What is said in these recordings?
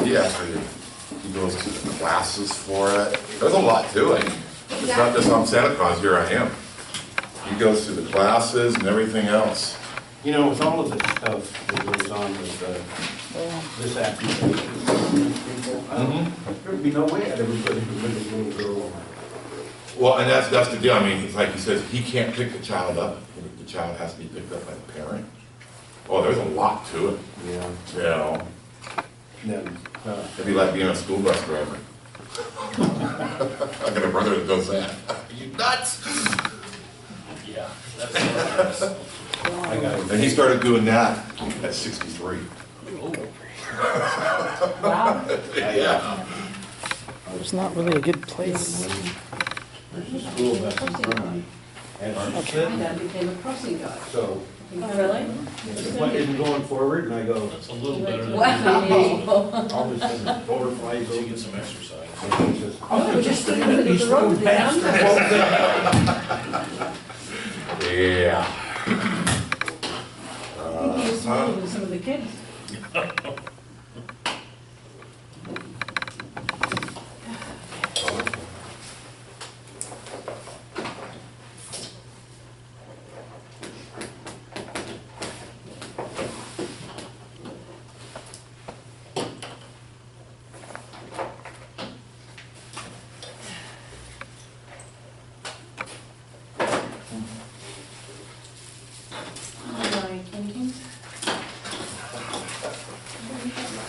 Yeah, so he goes to the classes for it. There's a lot to it. It's not just I'm Santa Claus, here I am. He goes to the classes and everything else. You know, with all of the stuff that goes on with this accusation, there'd be no way I'd ever put him with a little girl. Well, and that's the deal. I mean, it's like he says, he can't pick the child up. The child has to be picked up by the parent. Oh, there's a lot to it. Yeah. You know, Then, it'd be like being a school bus driver. I got a brother that does that. Are you nuts? Yeah, that's I got it. And he started doing that at 63. Wow. Yeah. It's not really a good place. There's a school bus in front of me. And My dad became a crossing guard. so, Oh, really? what isn't going forward, and I go, a little better than. Wow. all of a sudden, the door flies So you open. get some exercise. And he says, Oh, just stood in the middle of the road. Yeah. I think he was smaller than some of the kids.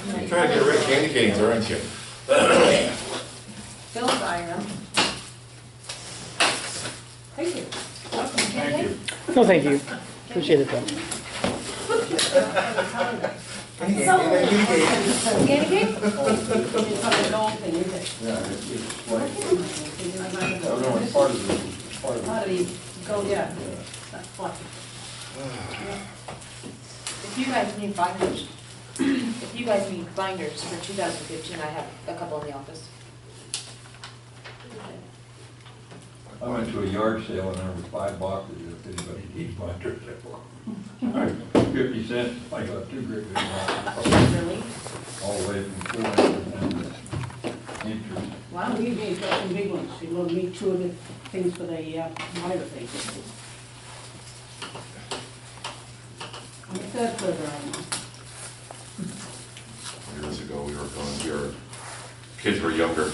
You're trying to get rid of candy canes, aren't you? Phil's buying them. Thank you. Thank you. No, thank you. Appreciate it, though. Candy cane? It's not a dog thing, is it? Yeah, it's like, I don't know, Part it's part of it, part of it. the gold, yeah. That's fluffy. If you guys need binders, if you guys need binders for 2015, I have a couple in the office. I went to a yard sale and there were 5 boxes if anybody needs binders. 50 cents, I got 2 great big boxes, Really? all the way from 400 inches. Wow, he's got some big ones. He loaned me 2 of the things for the monitor thing. On the third floor, I know. Years ago, kids were younger,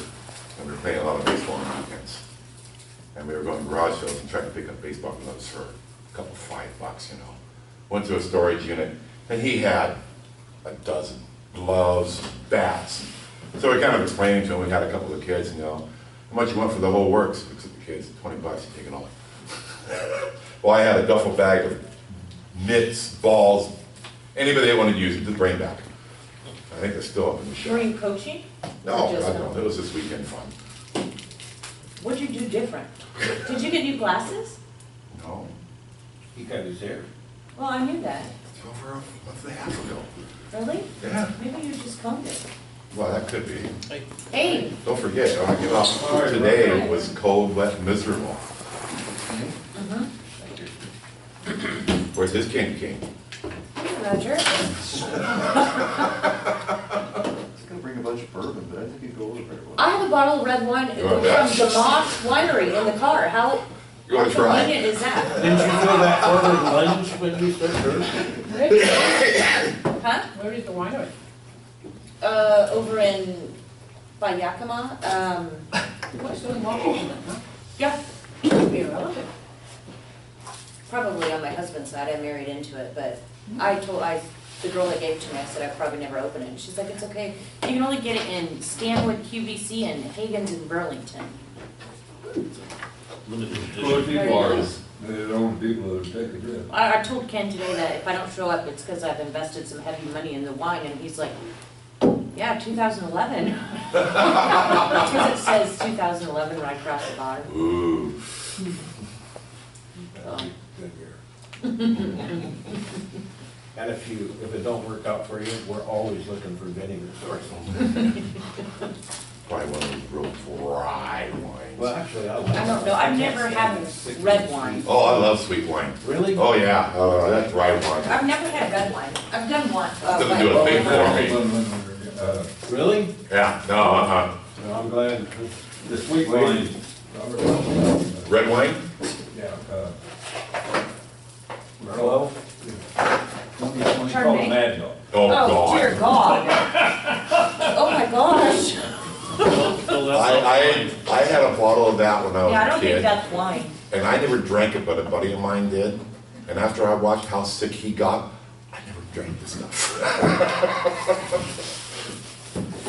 and we were playing a lot of baseball on weekends. And we were going to garage sales and trying to pick up baseball gloves for a couple $5, you know. Went to a storage unit, and he had a dozen gloves, bats. So we kind of explained to him, we had a couple of kids, and how much you want for the whole works? Looks at the kids, $20, you take it all. Well, I had a duffel bag of mitts, balls, anybody that wanted to use it, just bring it back. I think they're still up in the Were shop. you coaching? No, Or just God, no, it was this weekend fun. What'd you do different? Did you get new glasses? No, He cut his hair. Well, I knew that. it's over a month and a half ago. Really? Yeah, Maybe you just combed it. well, that could be. Hey, Don't forget, when I get off today was cold, wet, and miserable. Where's his candy cane? Roger. It's gonna bring a bunch of bourbon, but I think it'd go over very well. I have a bottle of red wine You from want that? the Moss Winery in the car. How You wanna try? convenient is that? Didn't you feel that forward lunge when you started? Huh? Where is the winery? Over in, by Yakima. What's doing Washington, huh? Yeah, Could be a relative. probably on my husband's side. I married into it, but the girl that gave it to me, I said I'd probably never open it. And she's like, it's okay. You can only get it in Stanwood, QVC, and Hagen's in Burlington. Limited edition. Well, people are, they're the only people that take a risk. I told Ken today that if I don't show up, it's because I've invested some heavy money in the wine, and he's like, yeah, 2011. Because it says 2011 right across the bottom. Ooh. Good year. And if it don't work out for you, we're always looking for vinegar sources. probably one of those real dry wines. Well, actually, I don't know, I've never had red wine. Oh, I love sweet wine. Really? Oh, yeah, that's dry wine. I've never had red wine. I've done one. Doesn't do a thing for me. Really? Yeah, no, Well, I'm glad. The sweet wine. red wine? Yeah. Merlot? Chardonnay? Mad Dog. Oh, Oh, dear God. God. Oh, my gosh. I had a bottle of that when I Yeah, I was a don't think kid, that's wine. and I never drank it, but a buddy of mine did. And after I watched how sick he got, I never drank this stuff.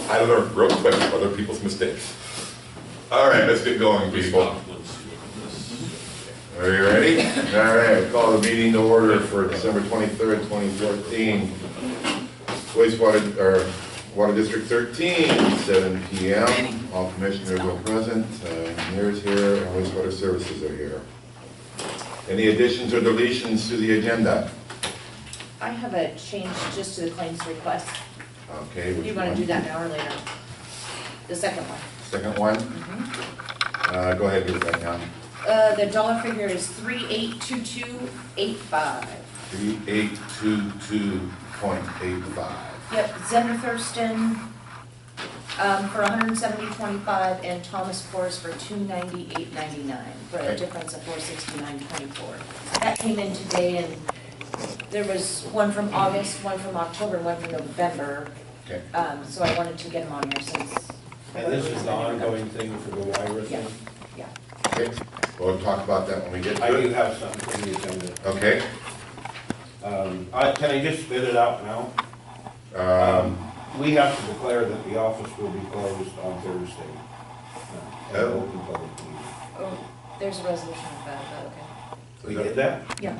I learned real quick from other people's mistakes. All right, let's get going, people. Are you ready? All right, we'll call the meeting to order for December 23rd, 2014. Wastewater, or Water District 13, 7 p.m. All commissioners are present, engineers here, and wastewater services are here. Any additions or deletions to the agenda? I have a change just to the claims request. Okay, Do which you want one? to do that now or later? The second one. Second one? Go ahead, give it right now. The dollar figure is 382285. 3822.85. Yep, Zender Thurston, for 170.25 and Thomas Kors for 298.99 for a Okay. difference of 469.24. That came in today, and there was one from August, one from October, one from November. Okay. So I wanted to get them on here since. And this is the ongoing thing for the Wyra Yeah, thing? yeah. Okay, we'll talk about that when we get I to do it. have something for the agenda. Okay. Can I just spit it out now? We have to declare that the office will be closed on Thursday. An Oh. open public meeting. Oh, there's a resolution of that, but We get that? okay. Yeah,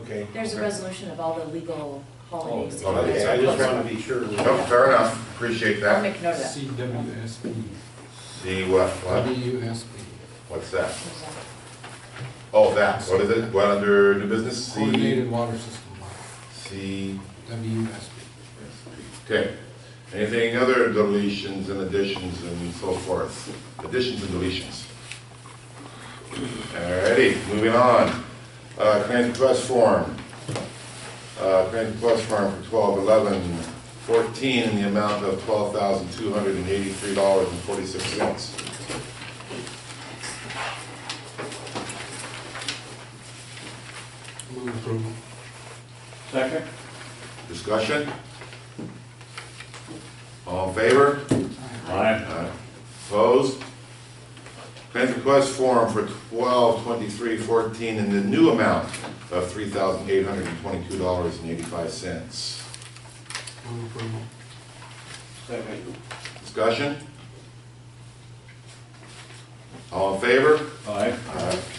Okay. there's a resolution of all the legal holidays. Oh, Okay, I just want to be sure. No, fair enough, appreciate I'll that. make note of that. CWSB. See what? WSB. What's that? Oh, that, what is it? What, under new business? C? Coordinated Water System. C. WSB. Okay. Anything other deletions and additions and so forth? Additions and deletions. Alrighty, moving on. Claims request form. Claims request form for 12/11/14 in the amount of $12,283.46. Move approval. Second? Discussion? All in favor? Aye. Opposed? Claims request form for 12/23/14 in the new amount of $3,822.85. Move approval. Second. Discussion? All in favor? Aye.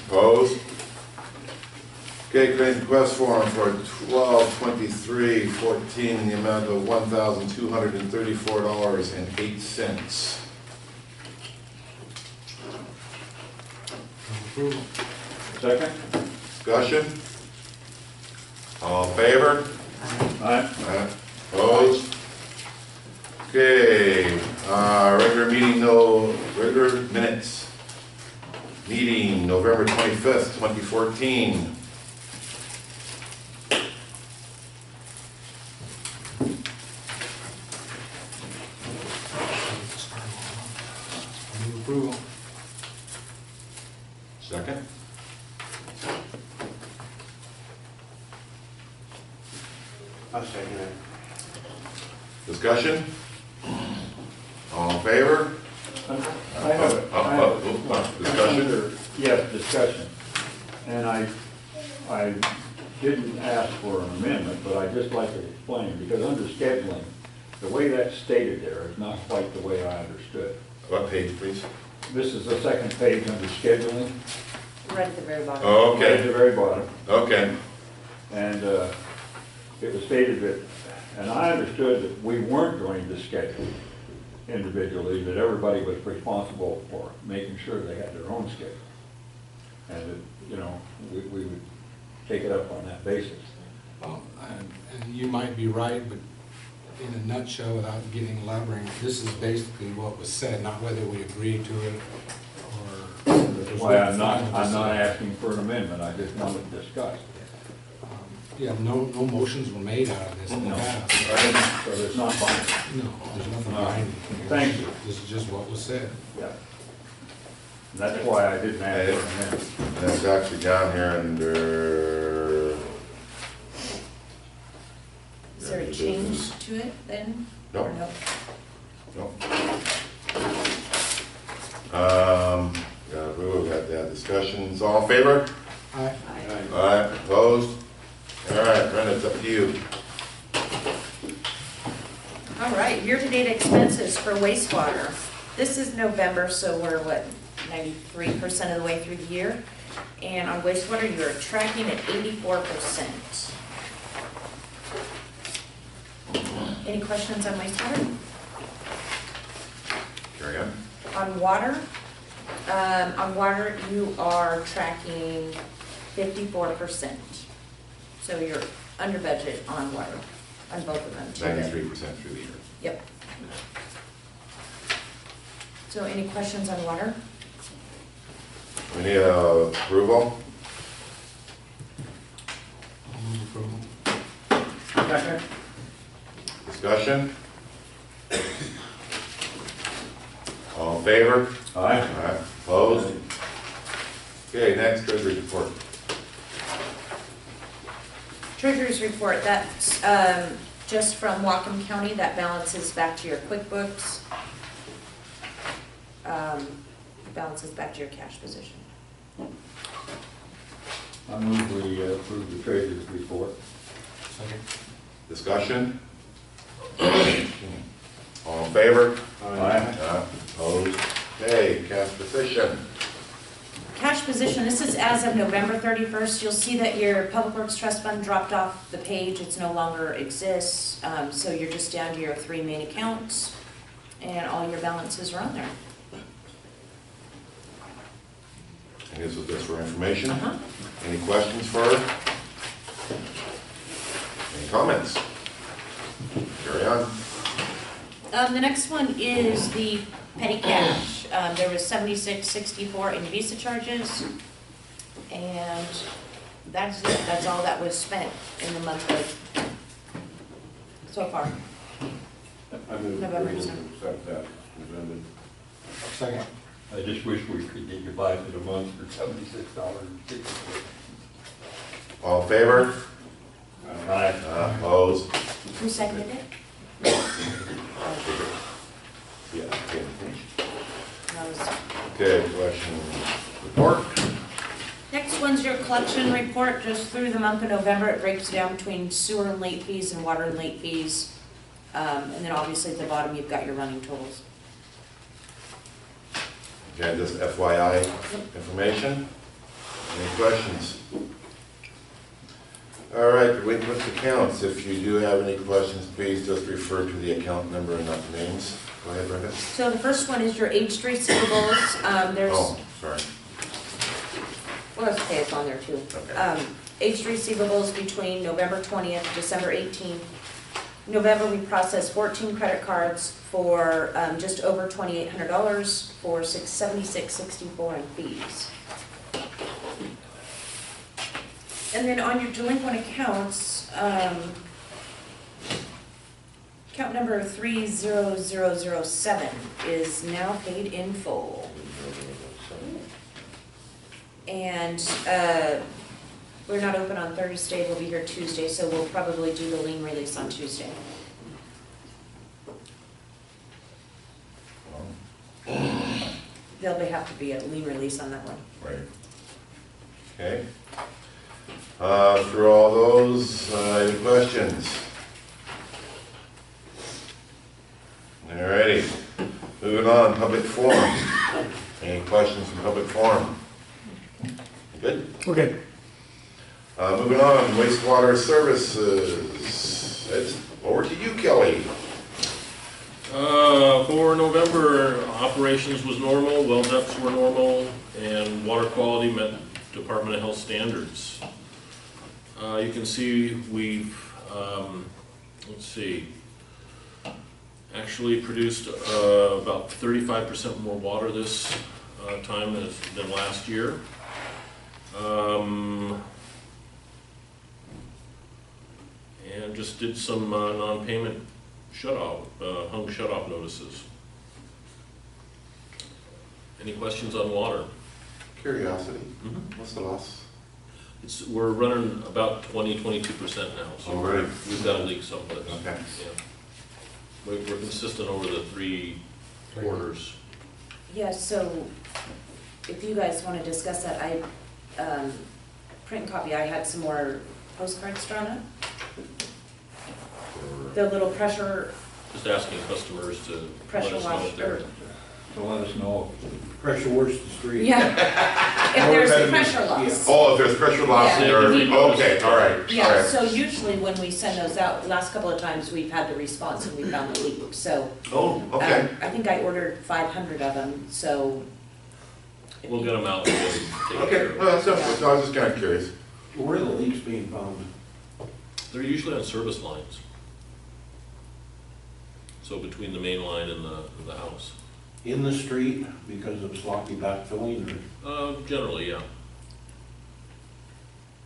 Opposed? Okay, claims request form for 12/23/14 in the amount of $1,234.08. Move approval. Second? Discussion? All in favor? Aye. Opposed? Okay, regular meeting, regular minutes. Meeting November 25th, 2014. Move approval. Second? I'll second it. Discussion? All in favor? I have it. Discussion? Yes, discussion. And I didn't ask for an amendment, but I'd just like to explain, because under scheduling, the way that's stated there is not quite the way I understood. What page, please? This is the second page under scheduling, Right at the very bottom. right at Okay, the very bottom. okay. And it was stated that, and I understood that we weren't going to schedule individually, that everybody was responsible for making sure they had their own schedule. And that, we would take it up on that basis. And you might be right, but in a nutshell, without getting elaborate, this is basically what was said, not whether we agreed to it or. That's why I'm not asking for an amendment, I just want it discussed. Yeah, no motions were made out of this in the past. So it's not binding. No, there's nothing All right. behind it. Thank you. This is just what was said. Yeah. That's why I didn't ask for an amendment. And it's actually down here under. Is there a change to it then? No. Or no? No. Yeah, we've had that discussions. All in favor? Aye. Aye, opposed? All right, Brenda, it's up to you. All right, year-to-date expenses for wastewater. This is November, so we're what, 93% of the way through the year? And on wastewater, you are tracking at 84%. Any questions on wastewater? Carry on. On water, you are tracking 54%. So you're under budget on water, on both of them. 93% through the year. Yep. So any questions on water? We need approval. I'll move approval. Second. Discussion? All in favor? Aye. Aye, opposed? Okay, next, treasury report. Treasurer's report, that's just from Whatcom County, that balances back to your QuickBooks. Balances back to your cash position. I move we approve the treasurer's report. Second. Discussion? All in favor? Aye. Opposed? Okay, cash position. Cash position, this is as of November 31st. You'll see that your Public Works Trust Fund dropped off the page. It's no longer exists. So you're just down to your 3 main accounts, and all your balances are on there. And this is just for information. Uh-huh. Any questions for her? Any comments? Carry on. The next one is the petty cash. There was $76.64 in Visa charges, and that's it. That's all that was spent in the month of, so far. I move November, approval to December. accept that presented. Second. I just wish we could get you by for the month for $76.60. All in favor? Aye. Opposed? Who seconded it? Yeah, okay. That was- Okay, collection report. Next one's your collection report, just through the month of November. It breaks down between sewer and late fees and water and late fees. And then obviously at the bottom, you've got your running totals. Okay, just FYI information. Any questions? All right, delinquent accounts. If you do have any questions, please just refer to the account number and not the names. Go ahead, Brenda. So the first one is your aged receivables. There's, Oh, sorry. well, it's okay, it's on there too. Okay. Aged receivables between November 20th, December 18th. November, we processed 14 credit cards for just over $2,800 for $676.64 in fees. And then on your delinquent accounts, account number 30007 is now paid in full. And we're not open on Thursday, we'll be here Tuesday, so we'll probably do the lien release on Tuesday. There'll have to be a lien release on that one. Right. Okay. Through all those, any questions? All righty. Moving on, public forum. Any questions from public forum? Good? We're good. Moving on, wastewater services. It's over to you, Kelly. For November, operations was normal, well depths were normal, and water quality met Department of Health standards. You can see we've, let's see, actually produced about 35% more water this time than last year. And just did some non-payment hung shut-off notices. Any questions on water? Curiosity, Mhm. what's the loss? We're running about 22% now, so Oh, really? we've got a leak someplace. Okay. Yeah. We're consistent over the 3 quarters. Yeah, so if you guys want to discuss that, print and copy, I had some more postcards drawn up. The little pressure Just asking customers to let Pressure us know wash, if they're. or, To let us know. Pressure washes the street. yeah, if there's a pressure loss. Oh, if there's pressure loss, Yeah. or, Yeah. okay, all right, all Yeah, right. so usually when we send those out, the last couple of times we've had the response and we found the leak, so. Oh, okay. I think I ordered 500 of them, so. We'll get them out and get them taken care Okay, of. well, that's, I was just kind of curious. Where are the leaks being found? They're usually on service lines. So between the main line and the house. In the street because of sloppy backfilling or? Generally, yeah.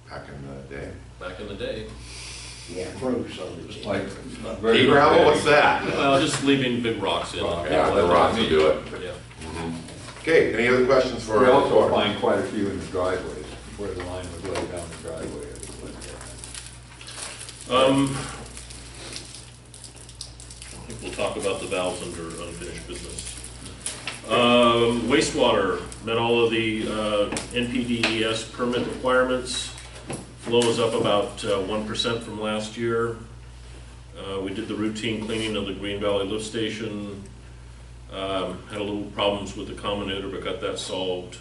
Back in the day. Back in the day. Yeah. Gross, obviously. Like. Pea gravel, what's that? Well, just leaving big rocks in. Yeah, the rocks will do it. Yeah. Okay, any other questions for? We also find quite a few in the driveways, where the line was laid down the driveway. I think we'll talk about the valves under unfinished business. Wastewater met all of the NPDES permit requirements. Flow is up about 1% from last year. We did the routine cleaning of the Green Valley lift station. Had a little problems with the combinator, but got that solved.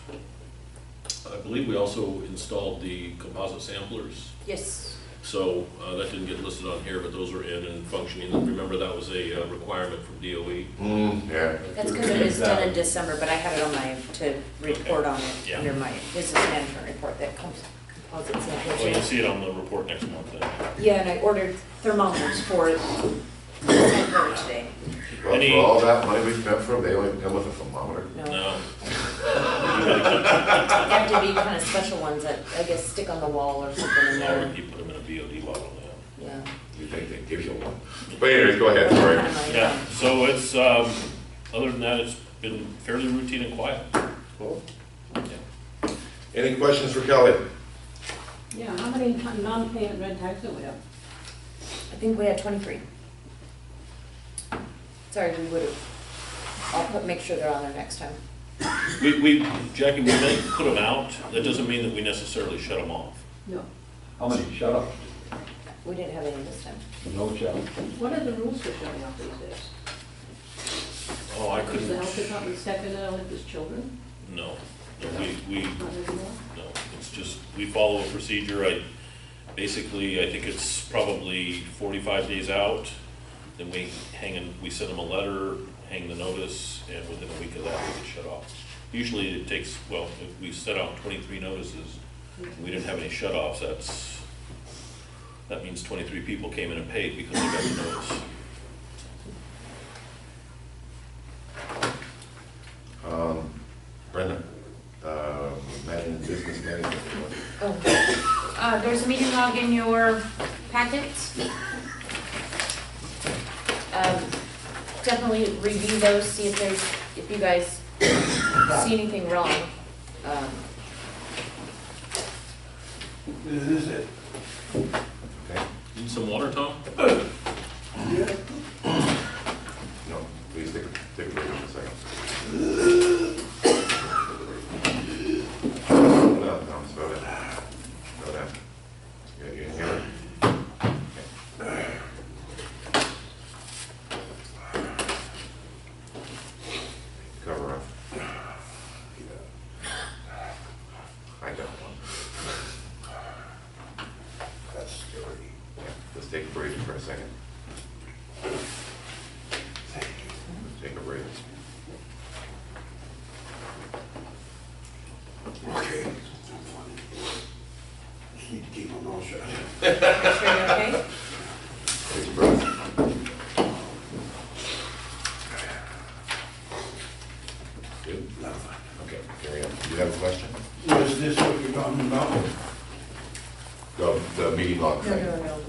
I believe we also installed the composite samplers. Yes. So that didn't get listed on here, but those are in and functioning. Remember, that was a requirement from DOE. Yeah. That's because it was done in December, but I had it on to report on it Yeah. under my business management report that comes composite Well, you'll samples. see it on the report next month then. Yeah, and I ordered thermometers for temporary today. Well, Any- for all that money we spent for them, they only come with a thermometer. No, No. they have to be kind of special ones that I guess stick on the wall or something in Or there. you put them in a BOD bottle, yeah. Yeah. You think they give you one? But anyways, go ahead, sorry. Kind of my, Yeah, so it's, other than that, it's been fairly routine and quiet. Cool. Yeah. Any questions for Kelly? Yeah, how many non-payment red tags do we have? I think we had 23. Sorry, we would have, make sure they're on there next time. Jackie, we may put them out. That doesn't mean that we necessarily shut them off. No. How many shut-offs? We didn't have any this time. No shut-offs. What are the rules for shutting off these days? Oh, I Does couldn't, the health department step in and let his children? no. No, we, Not anymore? no, it's just, we follow a procedure. I think it's probably 45 days out. Then we send them a letter, hang the notice, and within a week of that, we get shut off. Usually it takes, well, if we set out 23 notices, and we didn't have any shut-offs, that means 23 people came in and paid because they got the notice. Brenda, business management. Oh, there's a meeting log in your packets. Definitely review those, see if you guys see anything wrong. This is it. Okay, Need some water, Tom? no, please take a break for a second. No, slow down. Slow down. You hear it? Okay. Cover up. I got one. That's scary. Yeah, let's take a break for a second.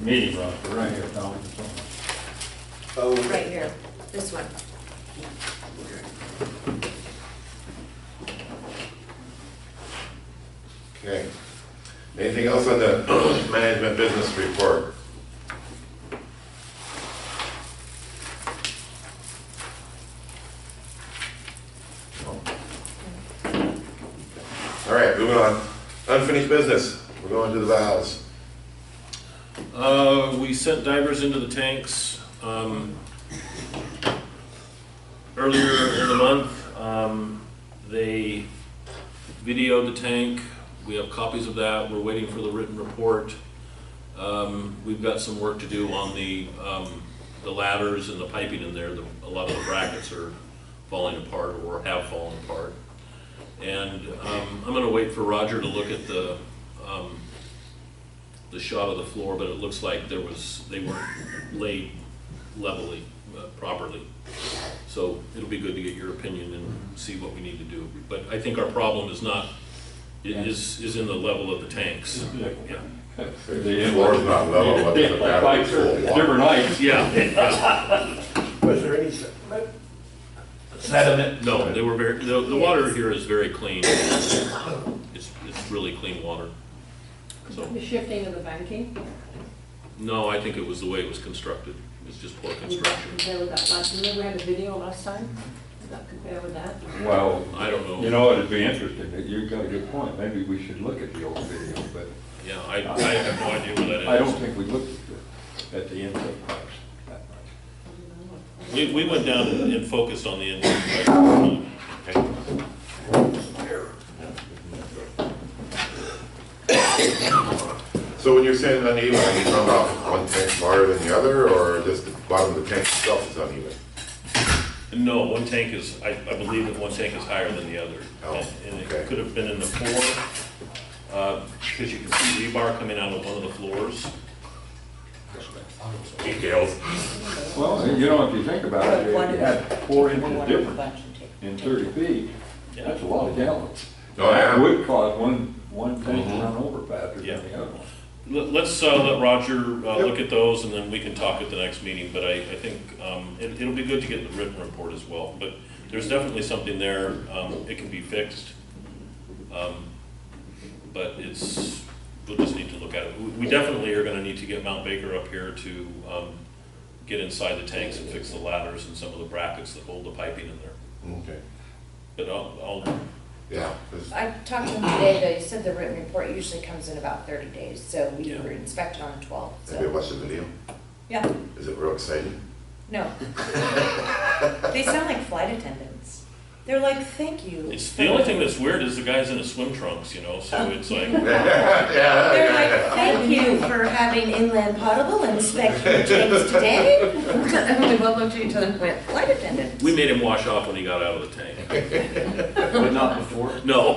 meeting roster, right here, Tom. Right here, this one. Okay. Anything else on the management business report? All right, moving on. Unfinished business. We're going to the valves. We sent divers into the tanks, earlier in the month. They videoed the tank. We have copies of that. We're waiting for the written report. We've got some work to do on the ladders and the piping in there. A lot of the brackets are falling apart or have fallen apart. And I'm gonna wait for Roger to look at the shot of the floor, but it looks like they weren't laid levelly, properly. So it'll be good to get your opinion and see what we need to do. But I think our problem is not, is in the level of the tanks. Yeah. The floor is not level, but the battery's full of water. Different heights. Yeah. Was there any sediment? No, they were the water here is very clean. It's really clean water. So, The shifting of the banking, no, I think it was the way it was constructed. It was just poor construction. compare with that last, remember we had a video last time? Does that compare with that? Well, I don't know. you know, it'd be interesting, you've got a good point, maybe we should look at the old video, but Yeah, I have no idea what that is. I don't think we looked at the inlet pipes that much. We went down and focused on the inside. So when you're saying uneven, are you talking about one tank smaller than the other, or just the bottom of the tank itself is uneven? No, one tank is, I believe that one tank is higher than the other. Oh, And it okay. could have been in the floor, because you can see rebar coming out of one of the floors. Details. Well, you know, if you think about it, if you had 4 inches difference in 30 feet, Yeah. that's a lot of gallons. Oh, yeah. That would cause one tank to run over faster Yeah. than the other one. Let's let Roger look at those, and then we can talk at the next meeting, but I think it'll be good to get the written report as well. But there's definitely something there, it can be fixed. But we'll just need to look at it. We definitely are gonna need to get Mount Baker up here to get inside the tanks and fix the ladders and some of the brackets that hold the piping in there. Okay. But I'll Yeah. 'Cause- I talked to him today, they said the written report usually comes in about 30 days, so we Yeah. were inspected on the 12th, Have you so. watched the video? Yeah, Is it real exciting? no. They sound like flight attendants. They're like, thank you. It's, the only thing that's weird is the guy's in his swim trunks, you know, so it's like, They're like, thank you for having inland potable and inspect your tanks today. And we both looked at each other and went, flight attendants. we made him wash off when he got out of the tank. But not before? No.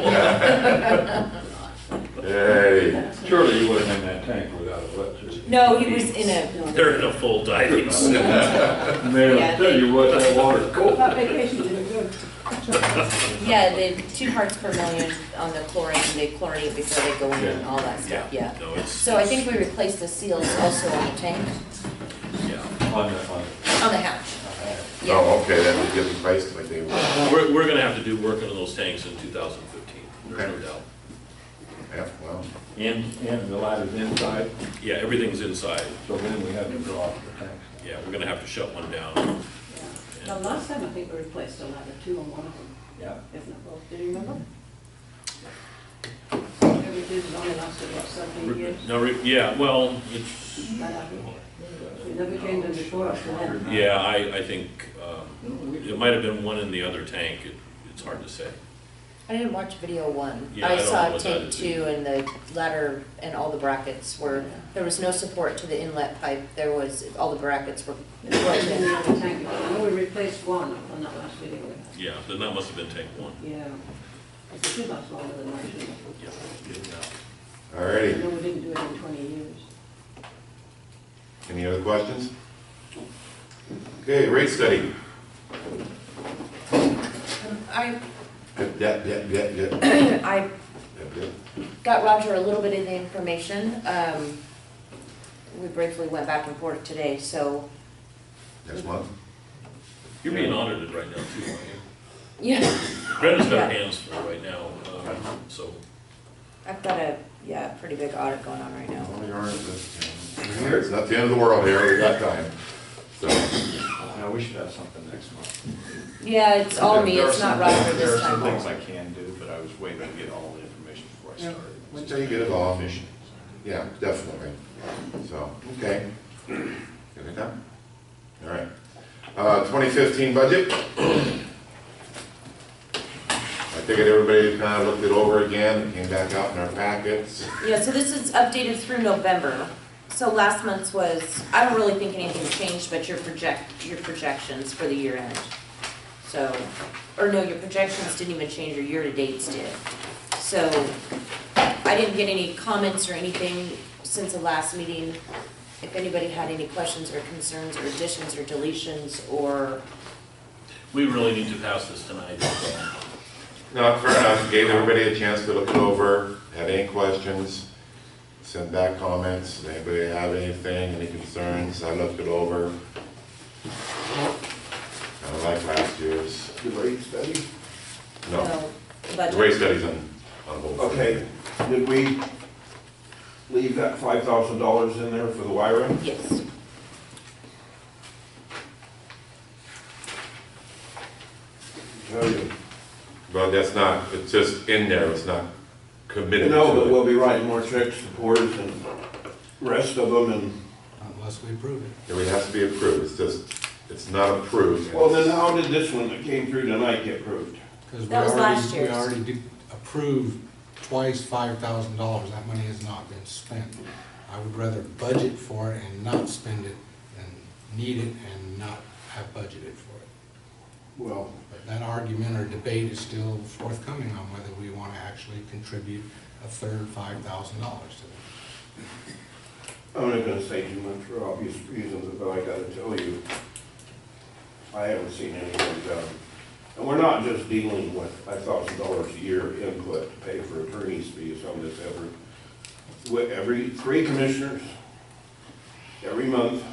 Hey. Surely you wouldn't in that tank without electricity. No, he was in a, They're in a full diving suit. Man, I'll tell you what, that water's cold. That vacation did good. yeah, the 2 parts per million on the chlorine, they chlorinate it before they go in and all that stuff, yeah. No, it's, So I think we replaced the seals also on the tank, yeah. On on the hatch. Yeah. Oh, okay, then we get replaced like they were. We're gonna have to do work on those tanks in 2015, there's no doubt. Yeah, well, and the ladder's inside, Yeah, everything's inside. so then we have to draw off the tanks. Yeah, we're gonna have to shut one down. Now, last time I think we replaced a ladder too on one of them, Yeah. if not both, do you remember? Maybe it did, it only lasted about 17 years. No, yeah, well, it's, That happened. We never changed them before after that. yeah, I think, it might have been one in the other tank, it's hard to say. I didn't watch video 1. Yeah, I I don't know saw what that tank is. 2 and the ladder and all the brackets were, there was no support to the inlet pipe. There was, all the brackets were It was broken. in the other tank. I know we replaced one on that last video we had. Yeah, then that must have been tank 1. Yeah. It should last longer than that, shouldn't it? Yeah. I alrighty. know we didn't do it in 20 years. Any other questions? Okay, rate study. I Yeah. I got Roger a little bit of the information. we briefly went back and forth today, so, Next month? You're being audited right now too, aren't you? yeah. Brenda's got her Yeah. hands full right now, so. I've got a, pretty big audit going on right now. Well, it's not the end of the world here, we got time. So, No, we should have something next month. Yeah, it's all me, There are it's not some Roger things- this There are some time. things I can do, but I was waiting to get all the information before I started. wait till you get it all. Efficient. Yeah, definitely. So, okay. Get it done? All right. 2015 budget. I figured everybody kind of looked it over again, it came back out in our packets. Yeah, so this is updated through November. So last month's was, I don't really think anything changed, but your projections for the year end. So, or no, your projections didn't even change, your year-to-dates did. So, I didn't get any comments or anything since the last meeting. If anybody had any questions or concerns or additions or deletions or, We really need to pass this tonight. No, fair enough, gave everybody a chance to look it over, had any questions, send back comments, anybody have anything, any concerns, I looked it over. Kind of like last year's. The rate study? No, the the budget. rate study's on hold. Okay, did we leave that $5,000 in there for the wiring? Yes. Tell you. Well, that's not, it's just in there, it's not committed No, but to it. we'll be writing more checks to Portage and rest of them, and, Unless we approve it. It has to be approved, it's just, it's not approved. well, then how did this one that came through tonight get approved? Because That was last we year's. already did approve twice $5,000. That money has not been spent. I would rather budget for it and not spend it than need it and not have budgeted for it. Well, But that argument or debate is still forthcoming on whether we want to actually contribute a third $5,000 to it. I'm not gonna say too much for obvious reasons, but I gotta tell you, I haven't seen anything done. And we're not just dealing with $5,000 a year input to pay for attorney's fees on this every 3 commissioners, every month.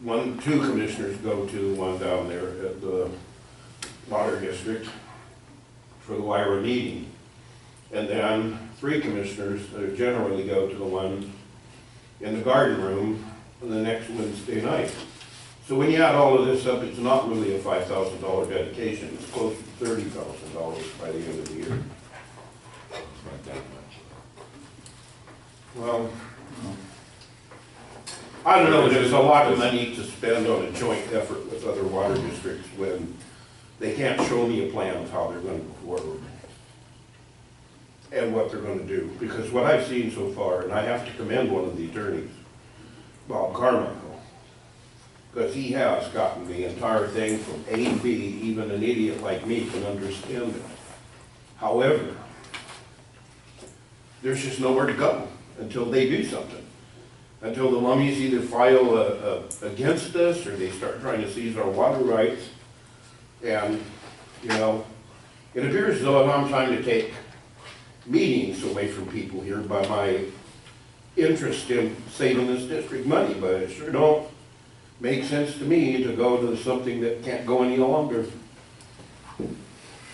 2 commissioners go to one down there at the water district for the WIRA meeting. And then 3 commissioners generally go to the one in the garden room the next Wednesday night. So when you add all of this up, it's not really a $5,000 dedication, it's close to $30,000 by the end of the year. It's not that much. Well, I don't know, there's a lot of money to spend on a joint effort with other water districts when they can't show me a plan of how they're gonna go forward and what they're gonna do. Because what I've seen so far, and I have to commend one of the attorneys, Bob Carmichael, because he has gotten the entire thing from A to B, even an idiot like me can understand it. However, there's just nowhere to go until they do something. Until the Lummies either file against us or they start trying to seize our water rights. And, you know, it appears as though I'm trying to take meetings away from people here by my interest in saving this district money, but it sure don't make sense to me to go to something that can't go any longer.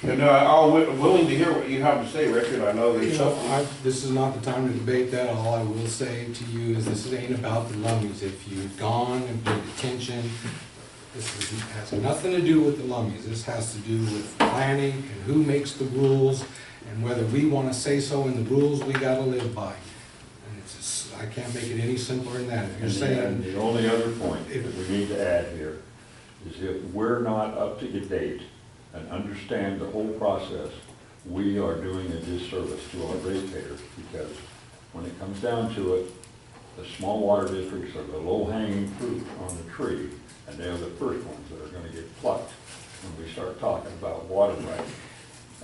And I'm willing to hear what you have to say, Richard. I know there's something. This is not the time to debate that. All I will say to you is this ain't about the Lummies. If you've gone and paid attention, has nothing to do with the Lummies. This has to do with planning and who makes the rules and whether we want to say so in the rules we got to live by. And it's just, I can't make it any simpler than that. If you're And saying, the only other point that we need to add here is if we're not up to date and understand the whole process, we are doing a disservice to our ratepayers, because when it comes down to it, the small water districts are the low-hanging fruit on the tree, and they're the first ones that are gonna get plucked when we start talking about water rights.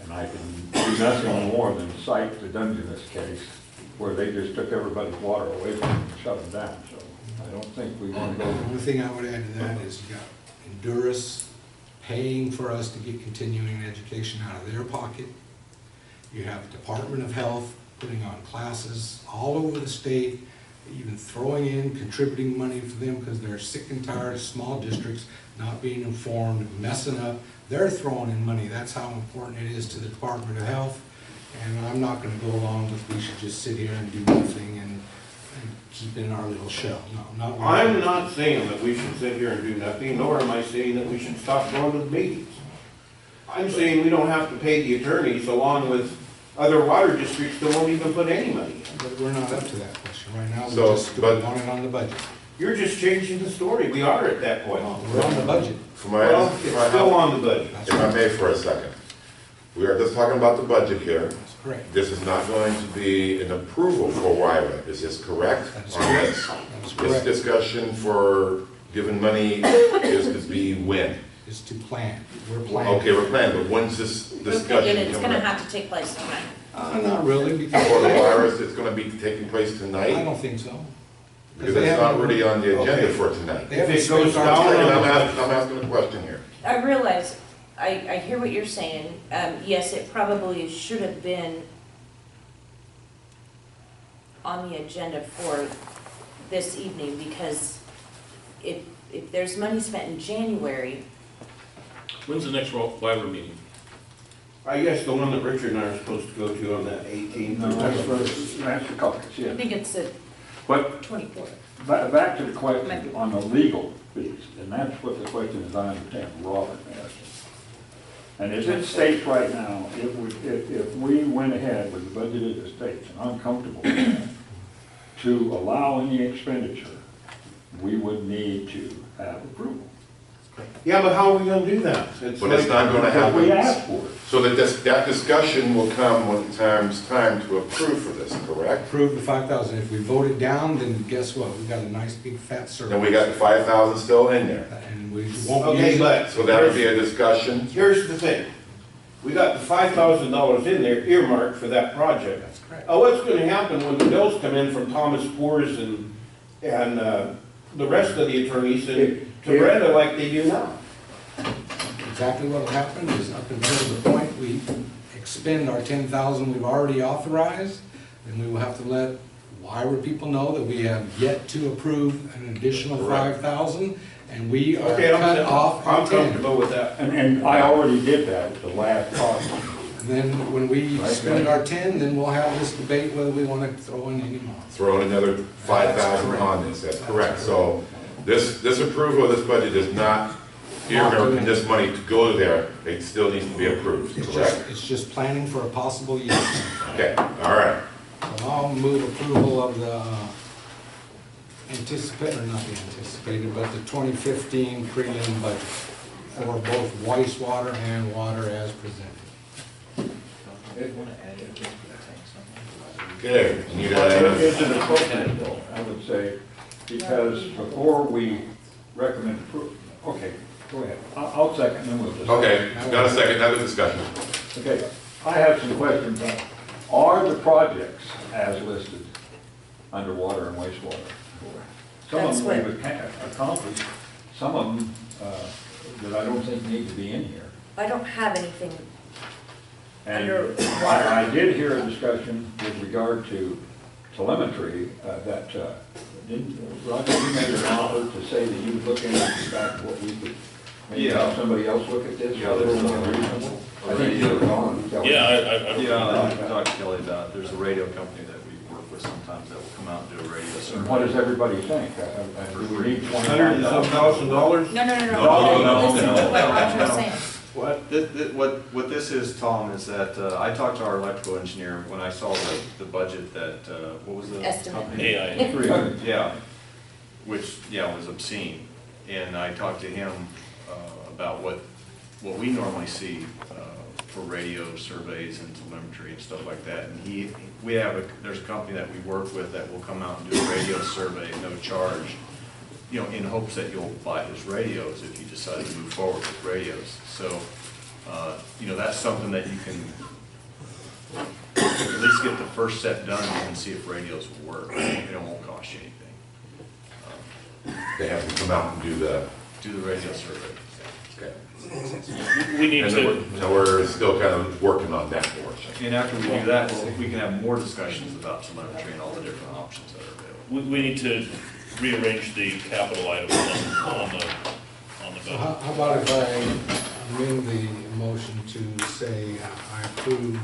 And I can do nothing more than cite the Dungeness case, where they just took everybody's water away from them and shut them down, so I don't think we wanna the go. only thing I would add to that is you got Endurus paying for us to get continuing education out of their pocket. You have Department of Health putting on classes all over the state even throwing in, contributing money for them because they're sick and tired of small districts not being informed, messing up. They're throwing in money. That's how important it is to the Department of Health. And I'm not gonna go along with we should just sit here and do nothing and keep in our little shell. No, not. I'm not saying that we should sit here and do nothing, nor am I saying that we should stop going to the meetings. I'm saying we don't have to pay the attorneys along with other water districts that won't even put any money in. But we're not up to that question right now. We So, just but- want it on the budget. You're just changing the story. We are at that point. We're on the budget. For my, Well, it's still on the budget. That's if I right. may for a second, we are just talking about the budget here. That's correct. This is not going to be an approval for WIRA, is this correct? That is on correct. this? That is This correct. discussion for giving money is to be when? Is to plan. We're planning. Okay, we're planning, but when's this discussion It's coming gonna up? have to take place tonight. Not really, because For the virus, it's gonna be taking place I tonight? don't think so. Because it's not really on the agenda Okay. for tonight. They If haven't it goes spent our down time. And I'm asking a question here. I realize, I hear what you're saying. Yes, it probably should have been on the agenda for this evening, because if there's money spent in January, When's the next WIRA meeting? I guess the one that Richard and I are supposed to go to on that 18th. No, that's the caucus, I yeah. think it's the But 24th. back to the question on the legal fees, and that's what the question is, I understand, Robert asked. And as it states right now, if we went ahead with the budget as it states, and I'm comfortable with that, to allow any expenditure, we would need to have approval. Yeah, but how are we gonna do that? But it's not gonna Because we happen. asked for it. So that discussion will come when it's time to approve for this, correct? Approve the 5,000. If we vote it down, then guess what? We've got a nice big fat circle. Then we got the 5,000 still in there. And we won't Okay, use it. but So that would be a discussion. here's the thing. We got the $5,000 in there earmarked for that project. That's correct. What's gonna happen when the bills come in from Thomas Poor's and the rest of the attorneys and to Brenda like they do now? Exactly what'll happen is up until the point we expend our 10,000 we've already authorized, then we will have to let WIRA people know that we have yet to approve an additional Correct. 5,000, and we are Okay, cut off I'm at 10. comfortable with that. And I already did that at the last caucus. And then when we spend our 10, then we'll have this debate whether we want to throw in any more. Throw in another 5,000 on this, that's correct. So this approval of this budget is not earmarking this money to go there. It still needs to be approved, correct? It's just planning for a possible use. Okay, all right. So I'll move approval of the not the anticipated, but the 2015 prelim budget for both wastewater and water as presented. Okay, need But a, it's an appropriate bill, I would say, because before we recommend approval, okay, go ahead. I'll second, and then we'll just. okay, got a second, another discussion. Okay, I have some questions. Are the projects as listed under water and wastewater? Some That's of them what- we've accomplished, some of them that I don't think need to be in here. I don't have anything And under water. I did hear a discussion with regard to telemetry that, didn't, Roger, you made an offer to say that you would look into back what we could, maybe have somebody else look at this? Yeah, there's more reasonable. I think you were gone. Yeah, I. Yeah, I talked to Kelly about, there's a radio company that we work with sometimes that will come out and do a radio And survey. what does everybody think? Do we need $100,000? No. No, Listen to no. what Roger was saying. What this is, Tom, is that I talked to our electrical engineer when I saw the budget that, what was the Estimate. company? AI. 300. Yeah, which, yeah, was obscene. And I talked to him about what we normally see for radio surveys and telemetry and stuff like that. And there's a company that we work with that will come out and do a radio survey at no charge, you know, in hopes that you'll buy his radios if you decide to move forward with radios. So, you know, that's something that you can at least get the first set done and see if radios will work. It won't cost you anything. They have to come out and do the, Do the radio survey. okay. We need And to, we're still kind of working on that portion. And after we do that, we can have more discussions about telemetry and all the different options that are available. We need to rearrange the capital items on the So bill. how about if I amend the motion to say I approve,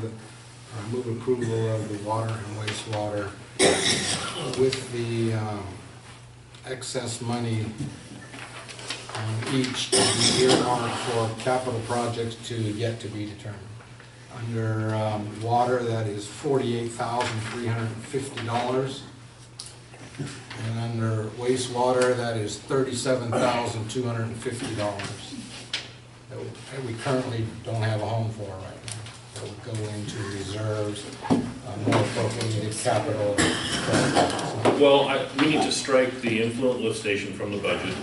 move approval of the water and wastewater with the excess money on each to be earmarked for capital projects to yet to be determined. Under water, that is $48,350. And under wastewater, that is $37,250. That we currently don't have a home for right now. That would go into reserves, more appropriated capital. Well, we need to strike the influent lift station from the budget.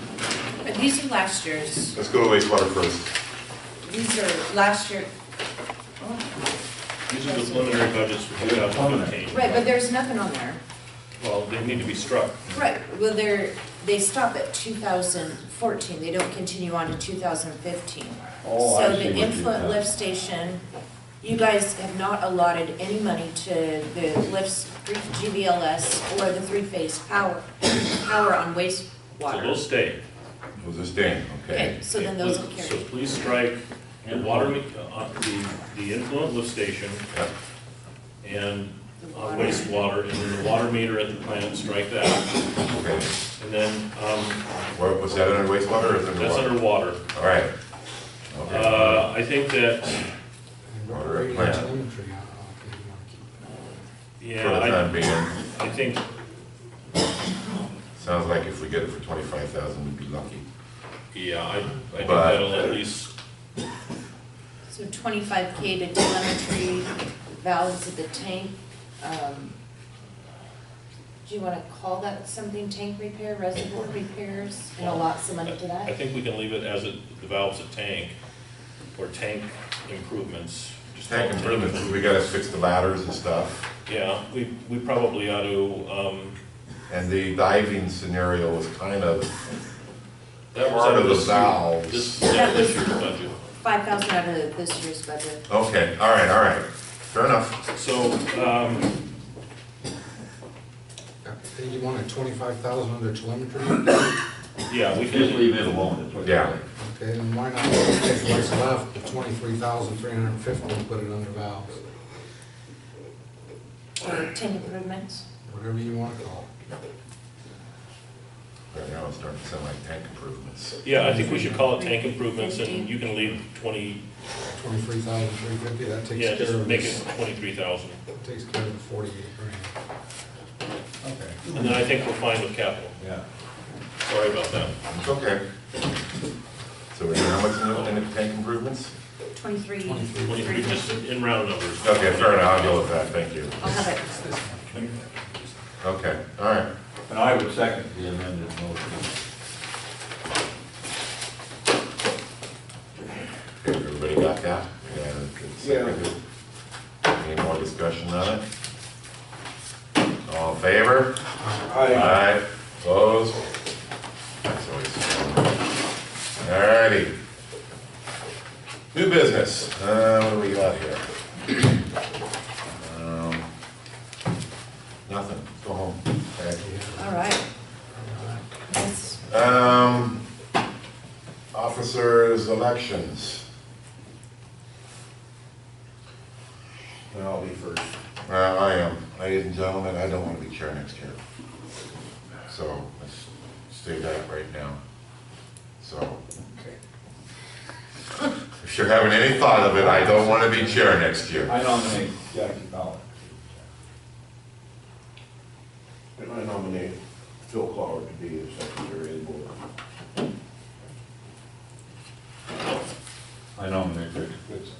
But these are last year's, Let's go to wastewater first. these are last year. These are the preliminary budgets for 2015. Right, but there's nothing on there. Well, they need to be struck. Right, well, they stop at 2014, they don't continue on to 2015. Oh, I So see the what you influent meant. lift station, you guys have not allotted any money to the lifts, GVLS, or the three-phase power on So those wastewater. stay. Was this Dan? Okay, Okay. so then those will So carry. please strike the water, the influent lift station Yep. and The water. wastewater, and then the water meter at the plant, strike that. Okay. And then, Was that under wastewater or is it under that's water? under water. All right. Okay. I think that, Water Radio plant. telemetry, okay, you wanna keep that. yeah, For the time being, I think, sounds like if we get it for 25,000, we'd be lucky. yeah, I think But- that'll at least, So 25K to telemetry, valves at the tank. Do you wanna call that something, tank repair, reservoir repairs, and allot some money to I that? think we can leave it as the valves at tank, or tank improvements. Just call it Tank improvements, we gotta fix the ladders and stuff. Yeah, we probably ought to, And the diving scenario was kind of that was part out of the this valves. This That was- year's budget. 5,000 out of this year's budget. Okay, all right. Fair enough. So, Hey, you wanted 25,000 under telemetry? yeah, we Just can, leave it alone. That's what you're Yeah. saying. Okay, then why not take what's left, the 23,350, and put it under valves? Or tank improvements. Whatever you want to call it. Right now it's starting to sound like tank improvements. yeah, I think we should call it tank improvements, and you can leave 20, 23,350, that takes yeah, care just of make this. it 23,000. Takes care of the 48 grand. Okay, And then I think we're fine with capital. yeah. Sorry about that. It's okay. So we're doing how much in the tank improvements? 23. 23, just in round numbers. Okay, fair enough, I'll go with that, thank you. I'll have it. Okay, all right. And I would second the amended motion. Okay, everybody got that? Yeah. Any more discussion on it? All in favor? Aye. Opposed? That's always fun. All righty. New business, what do we got here? Nothing, go home. Okay. All right. Yes. Officers' elections. I'll be first. I am, ladies and gentlemen, I don't want to be chair next year. So, let's say that right now. So, if you're having any thought of it, I don't want to be chair next year. I nominate Jackie Fowler. And I nominate Phil Clark to be the secretary of the board. I nominate Richard Whitson.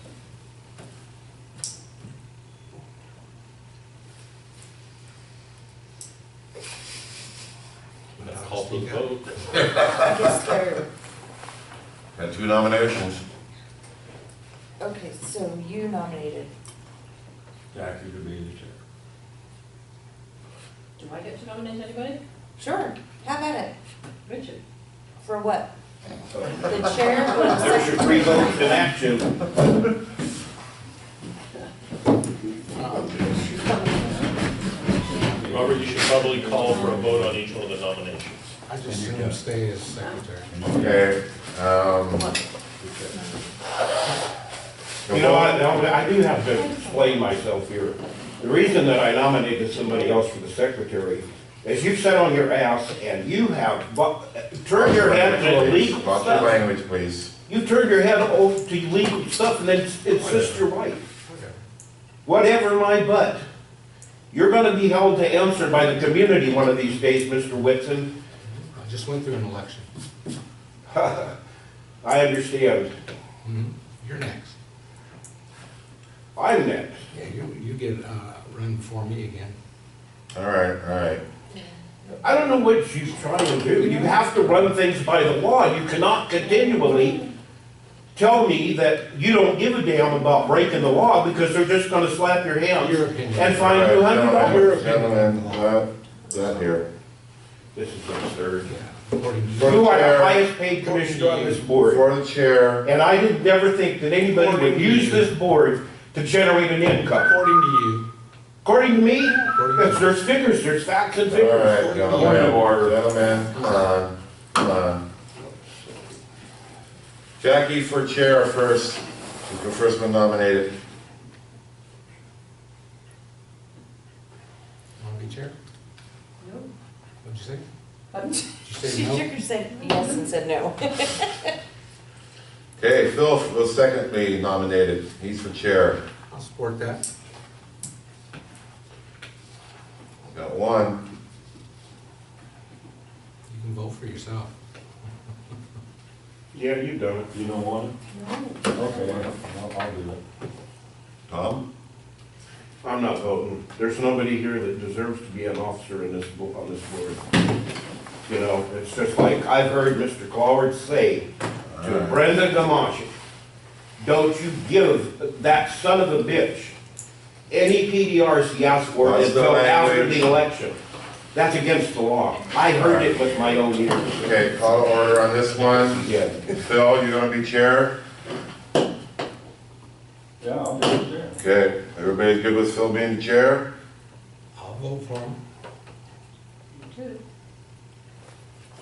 Call for the vote. I guess they're, Got 2 nominations. okay, so you nominated. Jackie to be the chair. Do I get to nominate anybody? Sure, have at it. Richard. For what? The chair or the There's your secretary? 3 votes in action. Robert, you should probably call for a vote on each one of the nominations. I just assume stay as secretary. Okay, You know, I do have to explain myself here. The reason that I nominated somebody else for the secretary is you've sat on your ass and you have turned your head to illegal watch your stuff. language, please. You turned your head over to illegal stuff and then it's just your wife. Whatever my butt. You're gonna be held to answer by the community one of these days, Mr. Whitson. I just went through an election. I understand. You're next. I'm next. Yeah, you get run before me again. All right. I don't know what you're trying to do. You have to run things by the law. You cannot continually tell me that you don't give a damn about breaking the law because they're just gonna slap your hands Your opinion. and fine you $100. Gentlemen, that here. This is absurd. According to For You the are the chair, highest paid commissioner on this board. for the chair, And I did never think that anybody would use this board to generate an income. according to you, According to me, there's figures, there's facts and all figures. right, gentlemen, come on. Jackie for chair first, she's the first one nominated. want to be chair? No. What'd you say? She Did you say no? shook her said yes and said no. Okay, Phil was secondly nominated, he's for chair. I'll support that. Got one. You can vote for yourself. Yeah, you've done it. You don't want it? Okay, I'll do it. Tom? I'm not voting. There's nobody here that deserves to be an officer in this, on this board. You know, it's just like I've heard Mr. Cloward say to Brenda Gamache, don't you give that son of a bitch any PDRs he asked for That's the until after language. the election. That's against the law. I heard it with my own ears. Okay, call to order on this one. Yeah. Phil, you gonna be chair? Yeah, I'll do it there. Okay, everybody's good with Phil being the chair? I'll vote for him.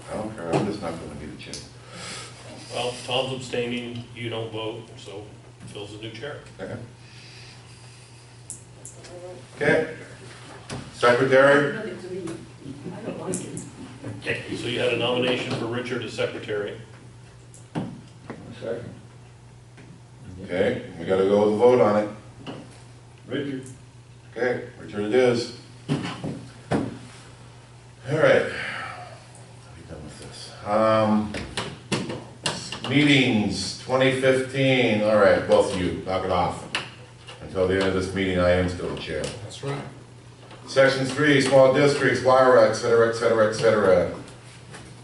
I don't care, I'm just not gonna be the chair. Well, Tom's abstaining, you don't vote, so Phil's the new chair. Okay. Okay. Secretary? I don't like it. Okay. So you had a nomination for Richard as secretary. Second. Okay, we gotta go with a vote on it. Richard? Okay, Richard it is. All right. Are we done with this? Meetings, 2015, all right, both of you, knock it off. Until the end of this meeting, I am still the chair. That's right. Section 3, small districts, WIRA, et cetera, et cetera, et cetera.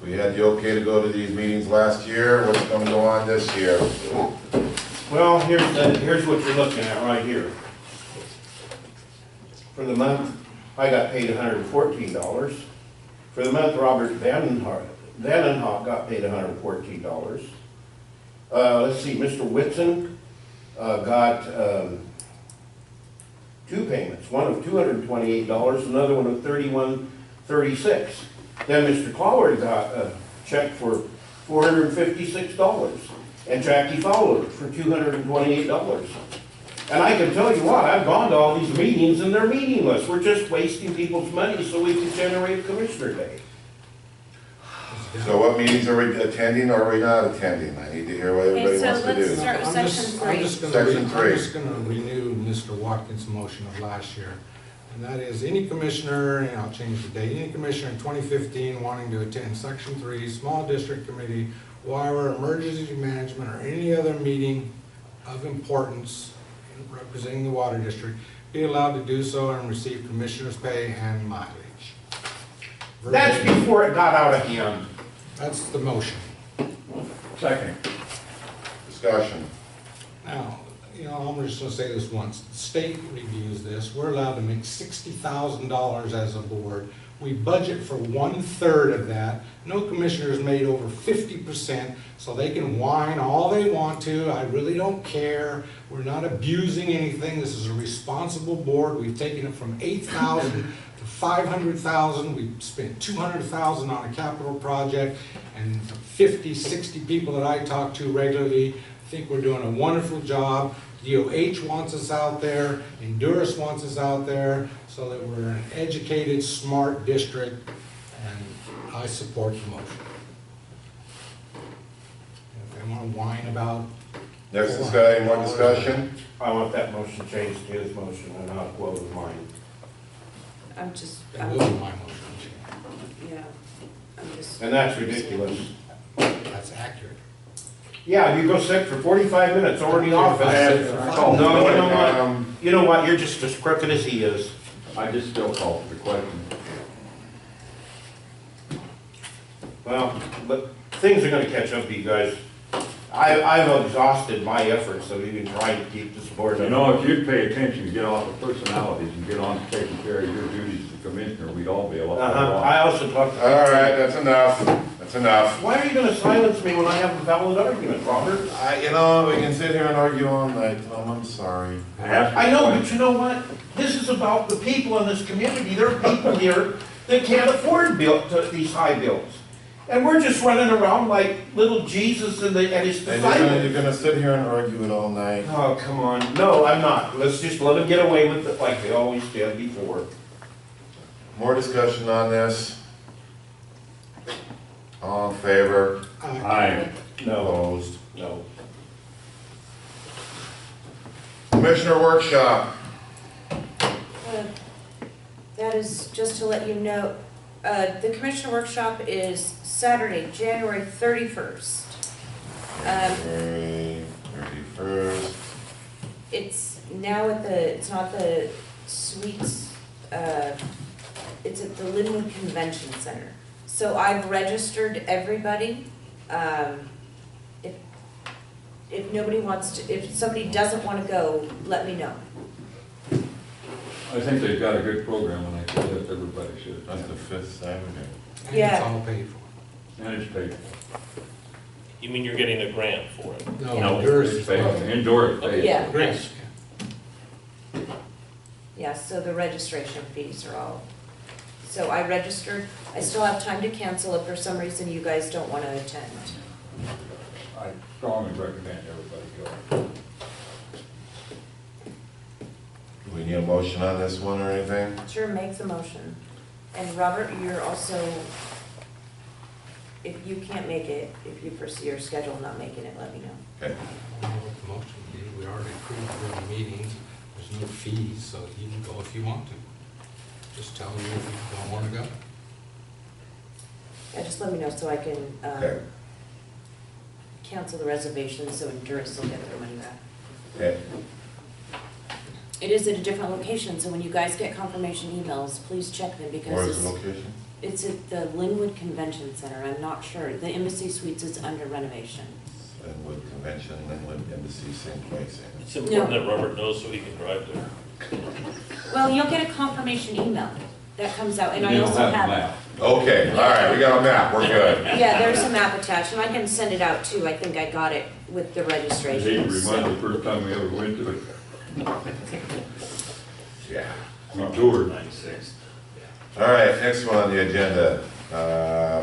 We had the okay to go to these meetings last year, what's gonna go on this year? Well, here's what you're looking at right here. For the month, I got paid $114. For the month, Robert Vandenhoff got paid $114. Let's see, Mr. Whitson got two payments, one of $228, another one of $31.36. Then Mr. Cloward got a check for $456, and Jackie Fowler for $228. And I can tell you what, I've gone to all these meetings and they're meaningless. We're just wasting people's money so we can generate a commissioner day. So what meetings are we attending or are we not attending? I need to hear what everybody Okay, so wants to let's do. start with section three. Section three. I'm just gonna renew Mr. Watkins' motion of last year. And that is any commissioner, and I'll change the date, any commissioner in 2015 wanting to attend section 3, small district committee, WIRA, emergency management, or any other meeting of importance representing the water district, be allowed to do so and receive commissioner's pay and mileage. That's before it got out of hand. That's the motion. Second. Discussion. Now, you know, I'm just gonna say this once, the state reviews this, we're allowed to make $60,000 as a board We budget for 1/3 of that. No commissioners made over 50%, so they can whine all they want to. I really don't care. We're not abusing anything. This is a responsible board. We've taken it from 8,000 to 500,000. We've spent 200,000 on a capital project, and the 50, 60 people that I talk to regularly think we're doing a wonderful job. DOH wants us out there, Endurus wants us out there, so that we're an educated, smart district, and I support the motion. If they want to whine about... Next discussion, any more discussion? I want that motion changed to his motion and not well with mine. I'm just, That will be my motion. yeah, I'm just. And that's ridiculous. That's accurate. Yeah, you go sick for 45 minutes, already off. I said for five. No, you know what? You know what? You're just as crooked as he is. I just still call for the question. Well, but things are gonna catch up to you guys. I've exhausted my efforts of even trying to keep this board. You know, if you'd pay attention, get off the personalities and get on to taking care of your duties as a commissioner, we'd all be a lot better off. I also talked to... All right, that's enough. That's enough. Why are you gonna silence me when I have a valid argument, Robert? You know, we can sit here and argue all night, Tom, I'm sorry. I know, but you know what? This is about the people in this community. There are people here that can't afford these high bills. And we're just running around like little Jesus and his And disciples. you're gonna sit here and argue it all night. Oh, come on. No, I'm not. Let's just let them get away with it like they always did before. More discussion on this? All in favor? Aye. No. Opposed? No. Commissioner workshop. That is just to let you know, the commissioner workshop is Saturday, January 31st. January 31st. It's now at the, it's not the Suites, it's at the Linwood Convention Center. So I've registered everybody. If nobody wants to, if somebody doesn't want to go, let me know. I think they've got a good program, and I think that everybody should. That's the 5th Saturday. And Yeah. it's all paid for. And it's paid for. You mean you're getting a grant for it? No, No, yours it's is paid for. Indoor is paid for. Yeah. Grace. Yeah, so the registration fees are all, so I registered. I still have time to cancel if for some reason you guys don't want to attend. I strongly recommend everybody go. Do we need a motion on this one or anything? Sure, make the motion. And Robert, you're also, if you can't make it, if you foresee your schedule not making it, let me know. Okay. I don't know what the motion would be. We already approved for the meetings. There's no fees, so you can go if you want to. Just tell me if you don't want to go. Yeah, just let me know so I can, Okay. cancel the reservation so Endurance will get their money back. Okay. It is at a different location, so when you guys get confirmation emails, please check them because Where is the location? it's at the Linwood Convention Center. I'm not sure. The Embassy Suites is under renovation. Linwood Convention, Linwood Embassy, same place. It's important that Robert knows so he can drive there. Well, you'll get a confirmation email that comes out, and I They don't also have a have. map. Okay, all right, we got a map, we're good. Yeah, there's a map attached, and I can send it out too. I think I got it with the I hate to registration. remind So. the first time we ever went to it. Yeah. We toured. 96. All right, next one on the agenda,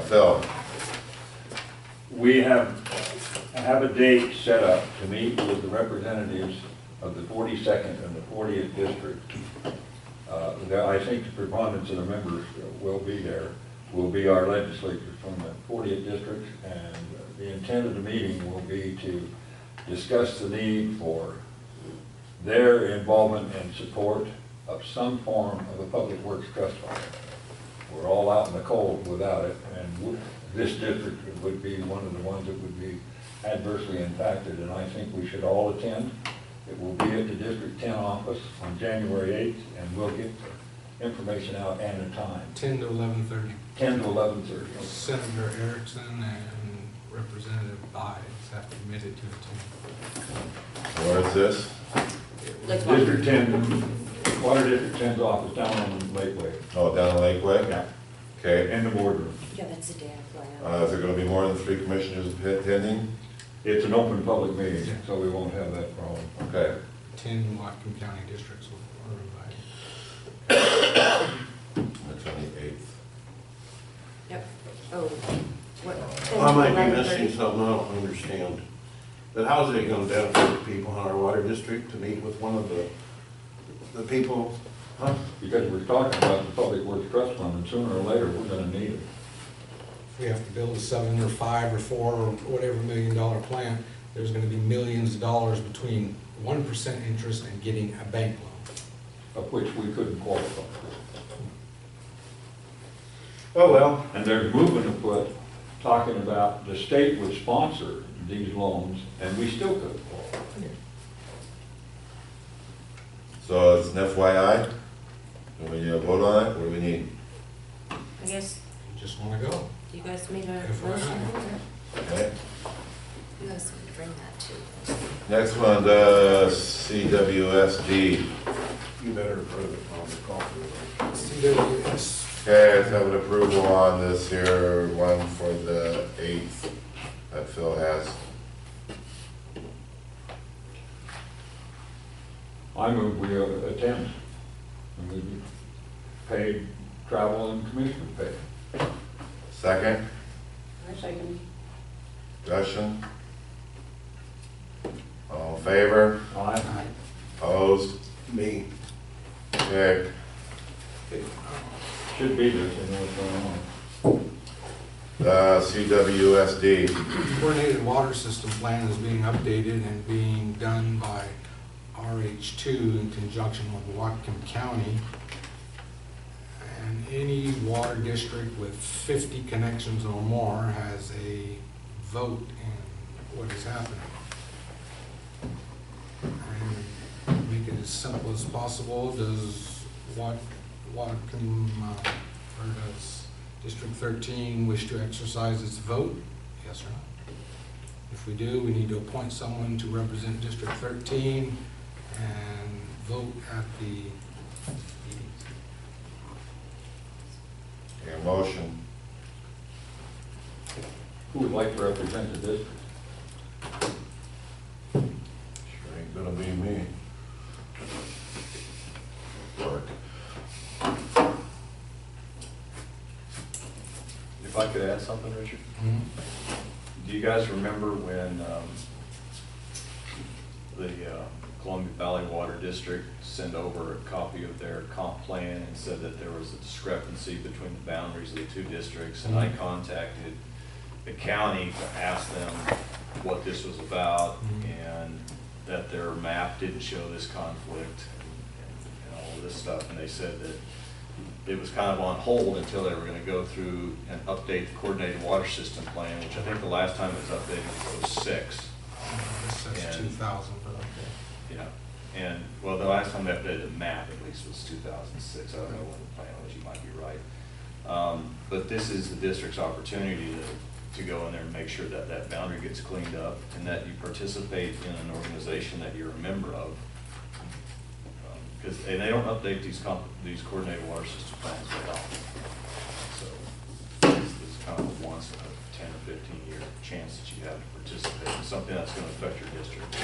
Phil. We have a date set up to meet with the representatives of the 42nd and the 40th district. I think the preponderance of the members will be there, will be our legislators from the 40th district, and the intent of the meeting will be to discuss the need for their involvement and support of some form of a public works trust fund. We're all out in the cold without it, and this district would be one of the ones that would be adversely impacted, and I think we should all attend. It will be at the District 10 office on January 8th, and we'll get the information out and a time, 10 to 11:30. 10 to 11:30. Senator Erickson and Representative Bides have committed to attend. Where is this? Like District 10, Water District 10's office down on Lakeway. Oh, down the Lakeway? Yeah. Okay, in the boardroom. Yeah, that's the day I fly out. is there gonna be more than 3 commissioners attending? It's an open public meeting, so we won't have that problem. Okay, 10 Whatcom County districts are invited. the 28th. Yep. Oh, what? I might be 11:30? missing something, I don't understand. But how's it gonna benefit the people in our water district to meet with one of the people? Huh? Because we're talking about the Public Works Trust Fund, and sooner or later, we're gonna need it. If we have to build a 7 or 5 or 4 or whatever $1 million plant, there's gonna be millions of dollars between 1% interest and getting a bank loan. Of which we couldn't qualify. Oh, well, And there's movement afoot, talking about the state would sponsor these loans, and we still couldn't qualify. So it's an FYI? Do we need a vote on it? What do we need? I guess You just wanna go. you guys made a FYI. motion. Okay. You guys can bring that too. Next one, the CWSD. you better approve it on the call for CWS, Okay, let's have an approval on this here, one for the 8th that Phil has. I move we attend, and we be paid travel and commissioner pay. Second, I second. discussion? All in favor? Aye. Opposed? me. Okay. Should be there, so know what's going on. CWSD. Coordinated Water System Plan is being updated and being done by RH2 in conjunction with Whatcom County. And any water district with 50 connections or more has a vote in what is happening. And make it as simple as possible. Does Whatcom, or does District 13 wish to exercise its vote? Yes or no? If we do, we need to appoint someone to represent District 13 and vote at the meetings. Okay, motion. Who would like to represent the district? Sure ain't gonna be me. Work. If I could add something, Richard? Mhm. Do you guys remember when the Columbia Valley Water District sent over a copy of their comp plan and said that there was a discrepancy between the boundaries of the two districts? And I contacted the county to ask them what this was about, and that their map didn't show this conflict and all of this stuff. And they said that it was kind of on hold until they were gonna go through and update the coordinated water system plan, which I think the last time it was updated was '06. This says And- 2000, but okay. Yeah, and, well, the last time they updated the map at least was 2006, I don't know when the plan was, you might be right. But this is the district's opportunity to go in there and make sure that that boundary gets cleaned up, and that you participate in an organization that you're a member of. Because, and they don't update these coordinated water system plans very often. So it's kind of a once in a 10 or 15 year chance that you have to participate in something that's going to affect your district.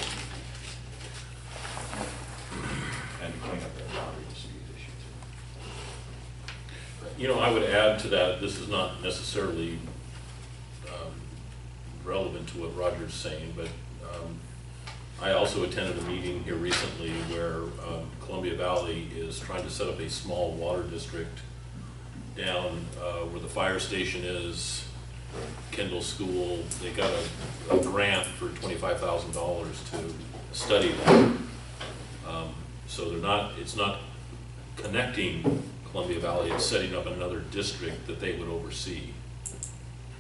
And to clean up that boundary dispute issue too. You know, I would add to that, this is not necessarily relevant to what Roger's saying, but I also attended a meeting here recently where Columbia Valley is trying to set up a small water district down where the fire station is, Kendall School. They got a grant for $25,000 to study that. So it's not connecting Columbia Valley, it's setting up another district that they would oversee.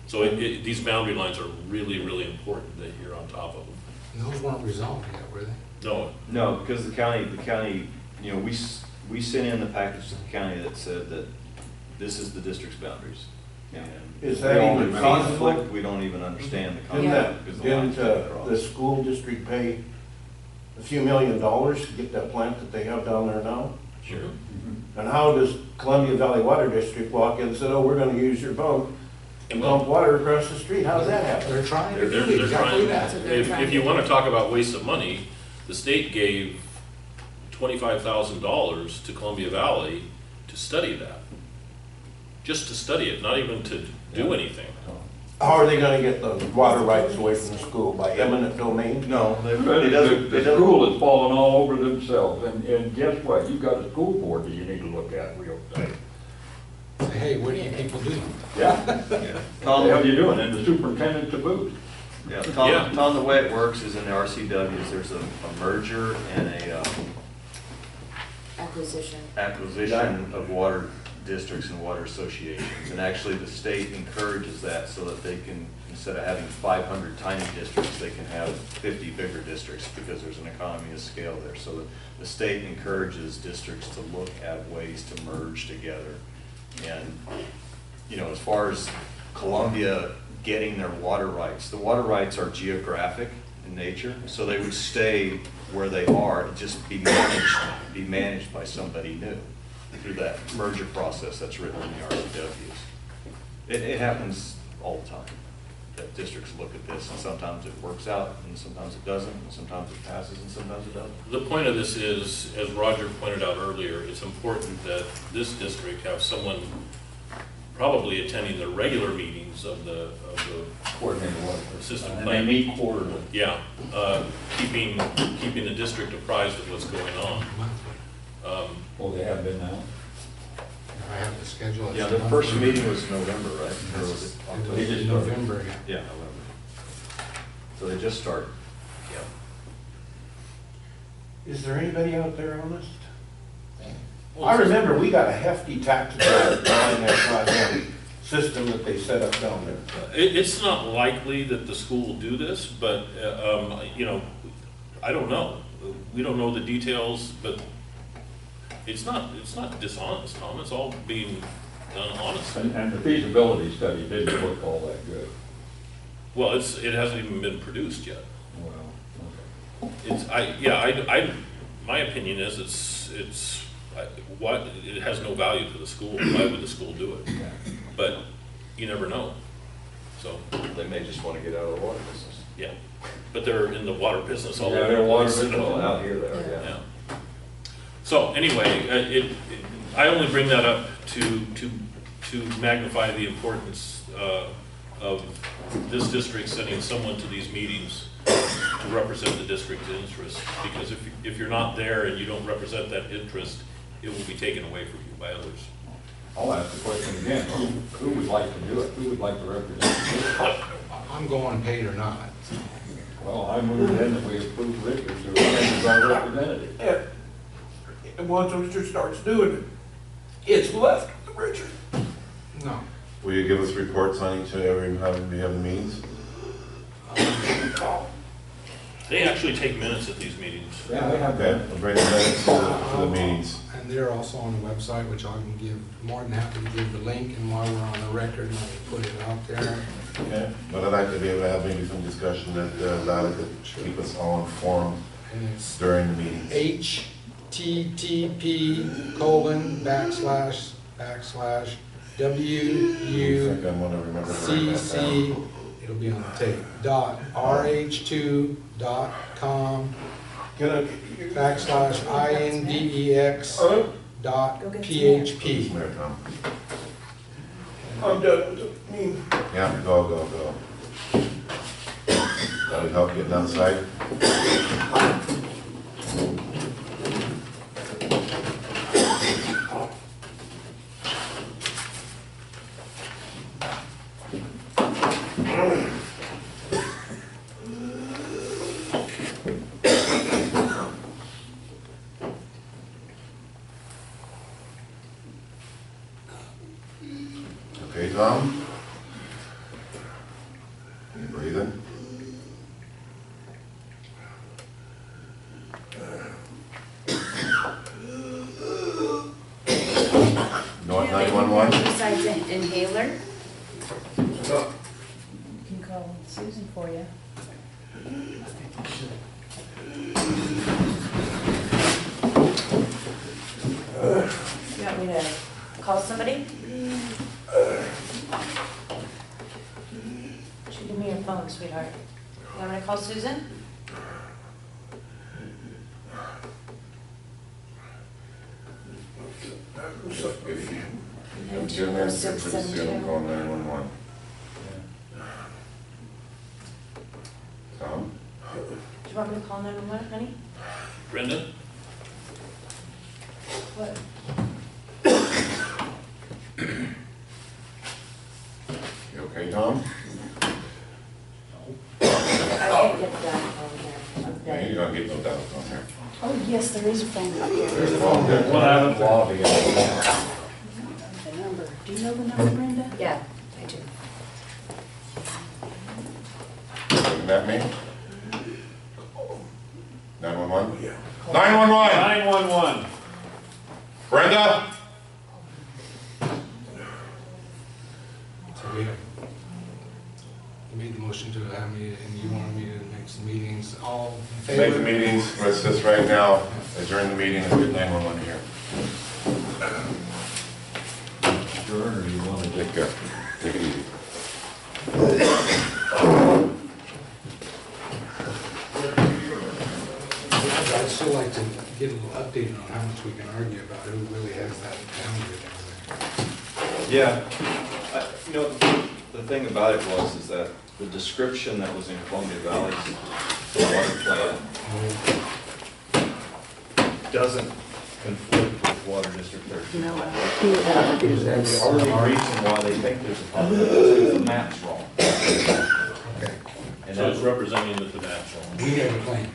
So these boundary lines are really, really important that you're on top of them. And those weren't resolved yet, were they? No, No, because the county, you know, we sent in the package to the county that said that this is the district's boundaries. And Is that we don't even remember the feasible? conflict, we don't even understand the Didn't conflict. because the lines cut the across. school district pay a few $1 million to get that plant that they have down there now? Sure. And how does Columbia Valley Water District walk in and say, oh, we're gonna use your pump and pump water across the street? How does that happen? They're trying to They're do exactly trying, that. if you wanna talk about waste of money, the state gave $25,000 to Columbia Valley to study that. Just to study it, not even to do anything. How are they gonna get the water rights away from the school? By eminent domain? No, The it doesn't. school is falling all over themselves, and guess what? You've got a school board that you need to look at real tight. Say, hey, what are you people doing? Yeah, what the Tom, hell you doing? And the superintendent to boot. yeah, Yeah. Tom, the way it works is in the RCWs, there's a merger and a Acquisition. acquisition of water districts and water associations. And actually, the state encourages that so that they can, instead of having 500 tiny districts, they can have 50 bigger districts because there's an economy of scale there. So the state encourages districts to look at ways to merge together. And, you know, as far as Columbia getting their water rights, the water rights are geographic in nature, so they would stay where they are, and just be managed by somebody new through that merger process that's written in the RCWs. It happens all the time, that districts look at this, and sometimes it works out, and sometimes it doesn't, and sometimes it passes, and sometimes it doesn't. The point of this is, as Roger pointed out earlier, it's important that this district have someone probably attending the regular meetings of the Coordinated water. system And they plan. meet quarterly. Yeah, keeping the district apprised of what's going on. Well, they have been now. I have to schedule it. Yeah, the first meeting was November, right? Or was it It October? was in November, yeah. Yeah, November. So they just started. Is there anybody out there on this? I remember we got a hefty tax bill behind that goddamn system that they set up down there. It's not likely that the school will do this, but, you know, I don't know. We don't know the details, but it's not dishonest, Tom. It's all being done honestly. And the feasibility study didn't look all that good. Well, it hasn't even been produced yet. Well, My opinion is it has no value to the school. Why would the school do it? But you never know. So, They may just want to get out of the water business. yeah, but they're in the water business all over. yeah, they're water the place. business. Well, out here they are, yeah. Yeah. So anyway, I only bring that up to magnify the importance of this district sending someone to these meetings to represent the district's interest. Because if you're not there and you don't represent that interest, it will be taken away from you by others. I'll ask the question again. Who would like to do it? Who would like to represent? I'm going paid or not. Well, I move in that we approve Richard to attend as our representative. And once Richard starts doing it, it's left to Richard. No. Will you give us reports on each and every time we have the meetings? They actually take minutes at these meetings. Yeah, they have Okay, that. I'll bring the minutes to the meetings. And they're also on the website, which I can give, more than happy to give the link, and while we're on the record, I'll put it out there. Okay, but I'd like to be able to have maybe some discussion that Lila could keep us all informed And it's during the meetings. I think I'm gonna remember to write that HTTP://WUCC, down. it'll be on the tape, .rh2.com /INDEX.PHP. Come here, Tom. I'm done with the meeting. Yeah, go. That'll help getting outside. Okay, Tom? You breathing? North 911? Besides an inhaler? Can call Susan for you. call somebody? Should give me your phone, sweetheart. You want me to call Susan? So if you, give me a pretty soon, I'm calling 911. Tom? Do you want me to call 911, honey? Brenda? What? You okay, Tom? I can't get that over there. Yeah, you're gonna get no doubt on here. Oh, yes, there is a phone up here. There's a phone there. What happened? Lobby. The number. Do you know the number, Brenda? Yeah, I do. Looking at me? 911? Yeah. 911! 911. Brenda? So we have, you made the motion to have me, and you wanted me to make some meetings, all in favor? Make the meetings, let's just right now, adjourn the meeting and get 911 here. Adjourn, or you want to take it easy? I'd still like to get a little update on how much we can argue about who really has that boundary down there. Yeah, you know, the thing about it is that the description that was in Columbia Valley's water plan doesn't conflict with Water District 13. No, The only reason why they think there's a conflict is because the map's wrong. Okay, And So it's that's, representing that the map's wrong. we have a plan.